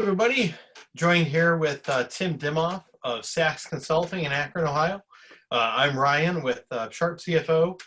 Everybody, joined here with Tim Dimoff of Sachs Consulting in Akron, Ohio. I'm Ryan with Sharp CFO,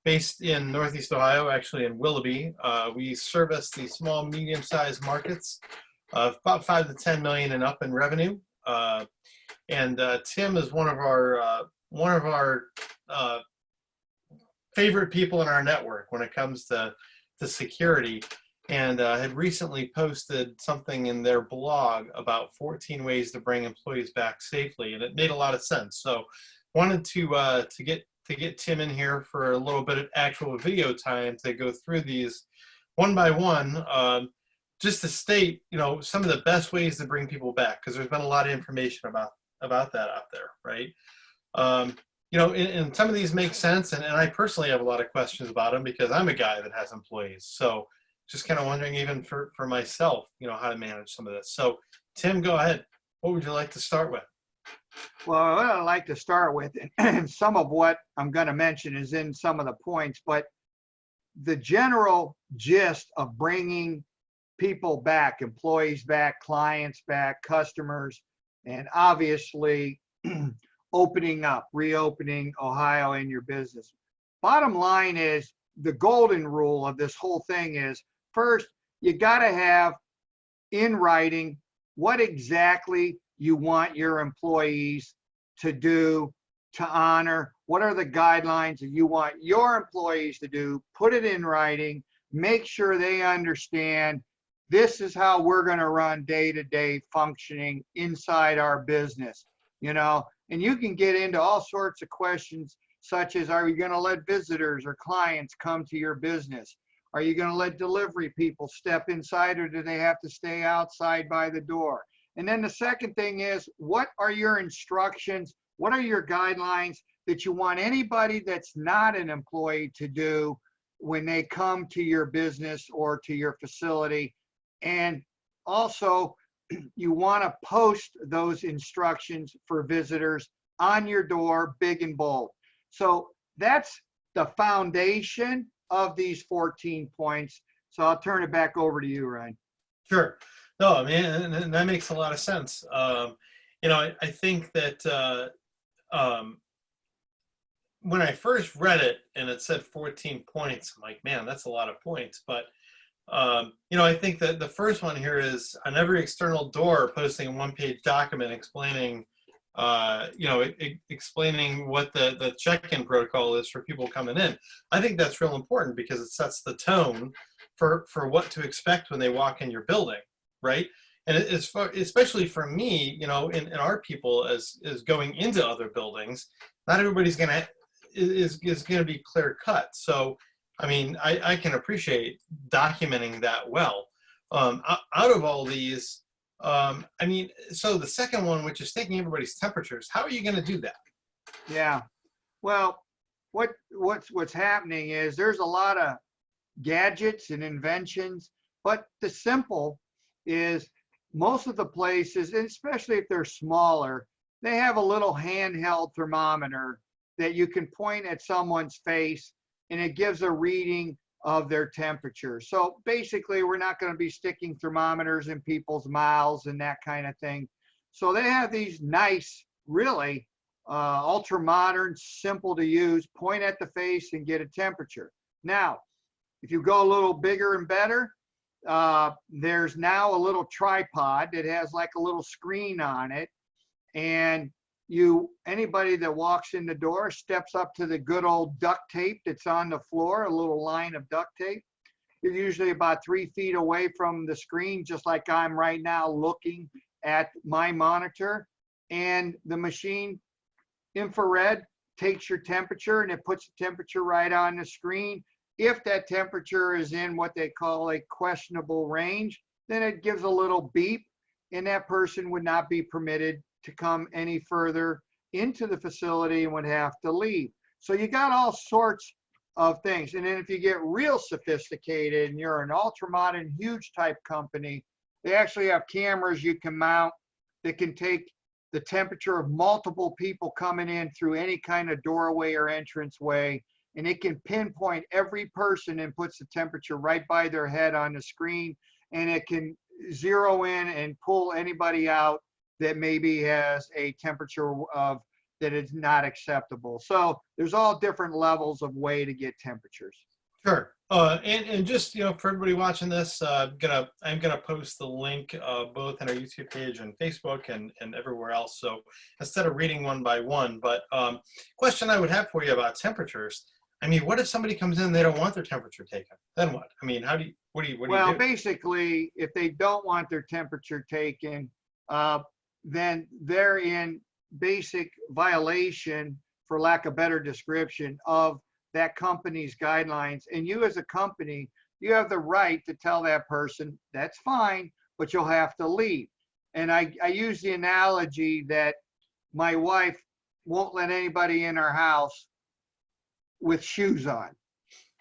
based in Northeast Ohio, actually in Willoughby. We service the small, medium-sized markets of about 5 to 10 million and up in revenue. And Tim is one of our favorite people in our network when it comes to security, and had recently posted something in their blog about 14 ways to bring employees back safely, and it made a lot of sense. So wanted to get Tim in here for a little bit of actual video time to go through these one by one, just to state, some of the best ways to bring people back, because there's been a lot of information about that out there, right? And some of these make sense, and I personally have a lot of questions about them because I'm a guy that has employees. So just kind of wondering, even for myself, how to manage some of this. So Tim, go ahead. What would you like to start with? Well, what I'd like to start with, and some of what I'm going to mention is in some of the points, but the general gist of bringing people back, employees back, clients back, customers, and obviously reopening Ohio in your business. Bottom line is, the golden rule of this whole thing is, first, you got to have in writing what exactly you want your employees to do, to honor. What are the guidelines that you want your employees to do? Put it in writing. Make sure they understand this is how we're going to run day-to-day functioning inside our business, and you can get into all sorts of questions, such as, are you going to let visitors or clients come to your business? Are you going to let delivery people step inside, or do they have to stay outside by the door? And then the second thing is, what are your instructions? What are your guidelines that you want anybody that's not an employee to do when they come to your business or to your facility? And also, you want to post those instructions for visitors on your door, big and bold. So that's the foundation of these 14 points. So I'll turn it back over to you, Ryan. Sure. No, I mean, and that makes a lot of sense. I think that when I first read it and it said 14 points, I'm like, man, that's a lot of points. But I think that the first one here is, on every external door, posting a one-page document explaining, explaining what the check-in protocol is for people coming in. I think that's real important because it sets the tone for what to expect when they walk in your building, right? And especially for me, in our people as going into other buildings, not everybody's is gonna be clear cut. So I mean, I can appreciate documenting that well. Out of all these, so the second one, which is taking everybody's temperatures, how are you going to do that? Yeah, well, what's happening is there's a lot of gadgets and inventions, but the simple is, most of the places, and especially if they're smaller, they have a little handheld thermometer that you can point at someone's face, and it gives a reading of their temperature. So basically, we're not going to be sticking thermometers in people's mouths and that kind of thing. So they have these nice, really ultra modern, simple to use, point at the face and get a temperature. Now, if you go a little bigger and better, there's now a little tripod that has like a little screen on it, and anybody that walks in the door steps up to the good old duct tape that's on the floor, a little line of duct tape. You're usually about 3 feet away from the screen, just like I'm right now looking at my monitor. And the machine, infrared, takes your temperature and it puts the temperature right on the screen. If that temperature is in what they call a questionable range, then it gives a little beep, and that person would not be permitted to come any further into the facility and would have to leave. So you got all sorts of things. And then if you get real sophisticated and you're an ultra modern, huge type company, they actually have cameras you can mount that can take the temperature of multiple people coming in through any kind of doorway or entranceway, and it can pinpoint every person and puts the temperature right by their head on the screen, and it can zero in and pull anybody out that maybe has a temperature of that is not acceptable. So there's all different levels of way to get temperatures. Sure. And just, for everybody watching this, I'm gonna post the link both on our YouTube page and Facebook and everywhere else. So instead of reading one by one, but question I would have for you about temperatures. I mean, what if somebody comes in and they don't want their temperature taken? Then what? I mean, what do you Well, do? basically, if they don't want their temperature taken, then they're in basic violation, for lack of better description, of that company's guidelines. And you as a company, you have the right to tell that person, that's fine, but you'll have to leave. And I use the analogy that my wife won't let anybody in our house with shoes on.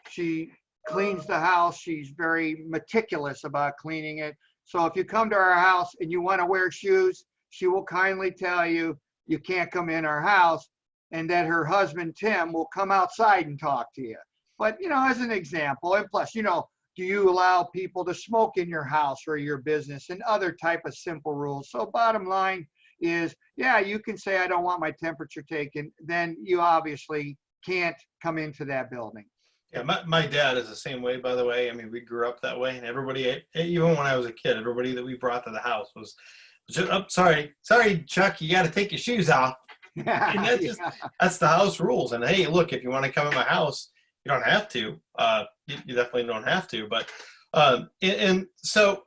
She cleans the house. She's very meticulous about cleaning it. So if you come to our house and you want to wear shoes, she will kindly tell you, you can't come in our house, and that her husband, Tim, will come outside and talk to you. But, as an example, and plus, do you allow people to smoke in your house or your business, and other type of simple rules. So bottom line is, yeah, you can say, I don't want my temperature taken. Then you obviously can't come into that building. Yeah, my dad is the same way, by the way. I mean, we grew up that way, and everybody, even when I was a kid, everybody that we brought to the house was just, oh, sorry, Chuck, you got to take your shoes off. And that's the house rules. And hey, look, if you want to come in my house, you don't have to. You definitely don't have to. But and so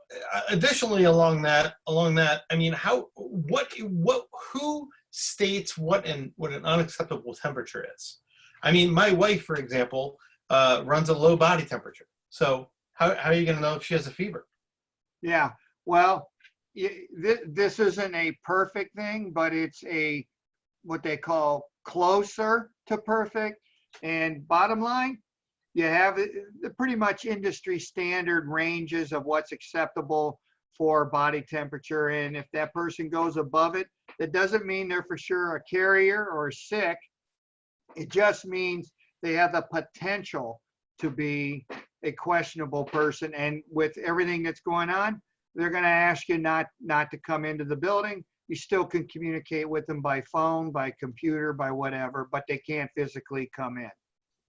additionally, along that, I mean, who states what an unacceptable temperature is? I mean, my wife, for example, runs a low body temperature. So how are you going to know if she has a fever? Yeah, well, this isn't a perfect thing, but it's what they call closer to perfect. And bottom line, you have the pretty much industry standard ranges of what's acceptable for body temperature. And if that person goes above it, that doesn't mean they're for sure a carrier or sick. It just means they have the potential to be a questionable person. And with everything that's going on, they're going to ask you not to come into the building. You still can communicate with them by phone, by computer, by whatever, but they can't physically come in.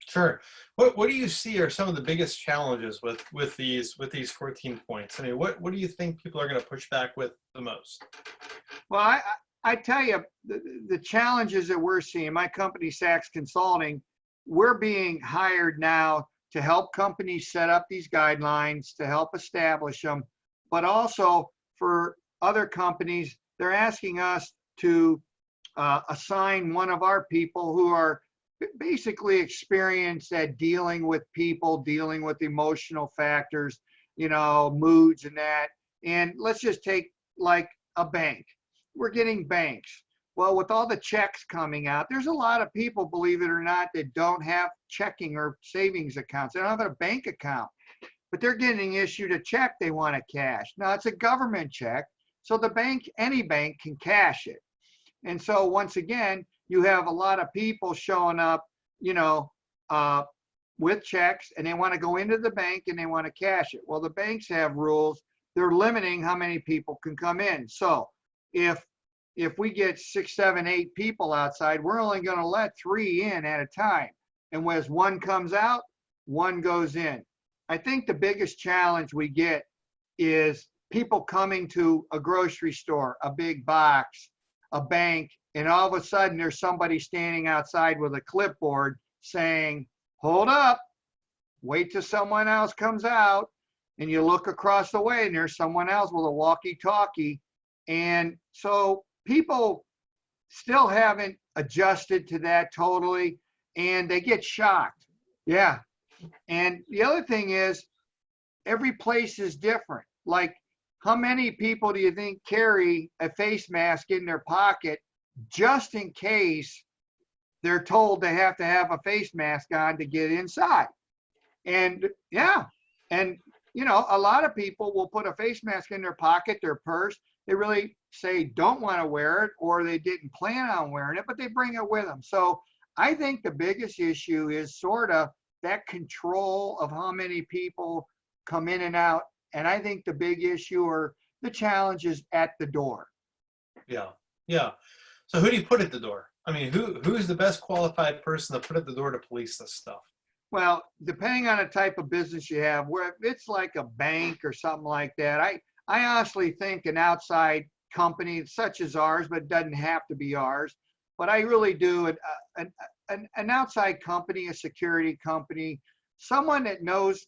Sure. What do you see are some of the biggest challenges with these 14 points? I mean, what do you think people are going to push back with the most? Well, I tell you, the challenges that we're seeing, my company, Sachs Consulting, we're being hired now to help companies set up these guidelines, to help establish them, but also for other companies, they're asking us to assign one of our people who are basically experienced at dealing with people, dealing with emotional factors, moods and that. And let's just take like a bank. We're getting banks. Well, with all the checks coming out, there's a lot of people, believe it or not, that don't have checking or savings accounts. They don't have a bank account, but they're getting issued a check they want to cash. Now, it's a government check, so the bank, any bank, can cash it. And so once again, you have a lot of people showing up, with checks, and they want to go into the bank and they want to cash it. Well, the banks have rules. They're limiting how many people can come in. So if we get 6, 7, 8 people outside, we're only going to let 3 in at a time. And as one comes out, one goes in. I think the biggest challenge we get is people coming to a grocery store, a big box, a bank, and all of a sudden there's somebody standing outside with a clipboard saying, hold up, wait till someone else comes out. And you look across the way and there's someone else with a walkie-talkie. And so people still haven't adjusted to that totally, and they get shocked. Yeah. And the other thing is, every place is different. Like, how many people do you think carry a face mask in their pocket just in case they're told they have to have a face mask on to get inside? And yeah, and a lot of people will put a face mask in their pocket, their purse. They really say don't want to wear it, or they didn't plan on wearing it, but they bring it with them. So I think the biggest issue is sort of that control of how many people come in and out And I think the big issue or the challenge is at the door. Yeah. Yeah. So who do you put at the door? I mean, who's the best qualified person to put at the door to police this stuff? Well, depending on the type of business you have, where if it's like a bank or something like that, I honestly think an outside company such as ours, but it doesn't have to be ours, but I really do, an outside company, a security company, someone that knows,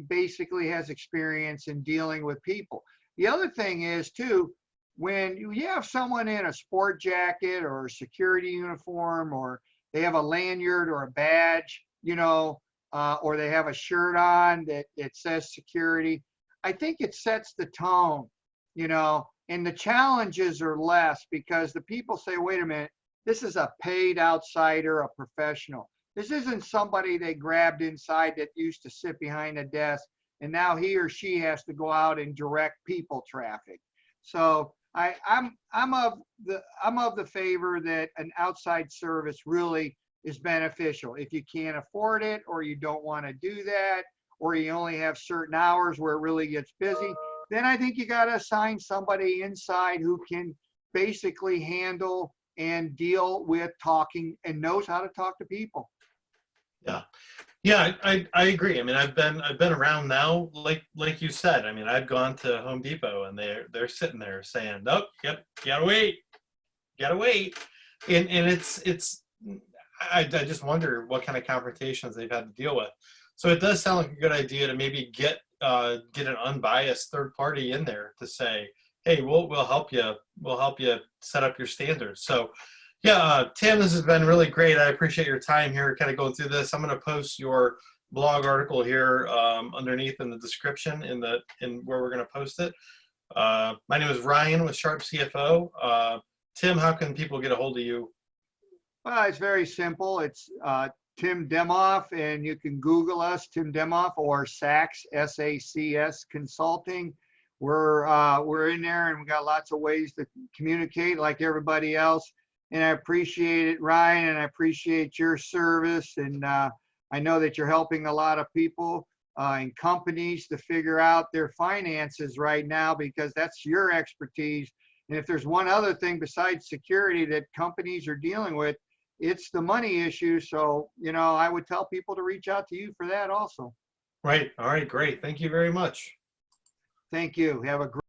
basically has experience in dealing with people. The other thing is too, when you have someone in a sport jacket or a security uniform, or they have a lanyard or a badge, or they have a shirt on that it says security, I think it sets the tone, and the challenges are less because the people say, wait a minute, this is a paid outsider, a professional. This isn't somebody they grabbed inside that used to sit behind a desk and now he or she has to go out and direct people traffic. So I'm of the favor that an outside service really is beneficial. If you can't afford it, or you don't want to do that, or you only have certain hours where it really gets busy, then I think you got to assign somebody inside who can basically handle and deal with talking and knows how to talk to people. Yeah. Yeah, I agree. I mean, I've been around now, like you said. I mean, I've gone to Home Depot and they're sitting there saying, "Nope, yep, gotta wait," and it's. I just wonder what kind of confrontations they've had to deal with. So it does sound like a good idea to maybe get an unbiased third party in there to say, "Hey, we'll help you. We'll help you set up your standards." So yeah, Tim, this has been really great. I appreciate your time here, kind of going through this. I'm going to post your blog article here underneath in the description in where we're going to post it. My name is Ryan with Sharp CFO. Tim, how can people get a hold of you? Well, it's very simple. It's Tim Demoff, and you can Google us, Tim Demoff, or SACS, SACS Consulting. We're in there, and we got lots of ways to communicate like everybody else. And I appreciate it, Ryan, and I appreciate your service. And I know that you're helping a lot of people and companies to figure out their finances right now, because that's your expertise. And if there's one other thing besides security that companies are dealing with, it's the money issue. So, I would tell people to reach out to you for that also. Right. All right. Great. Thank you very much. Thank you. Have a great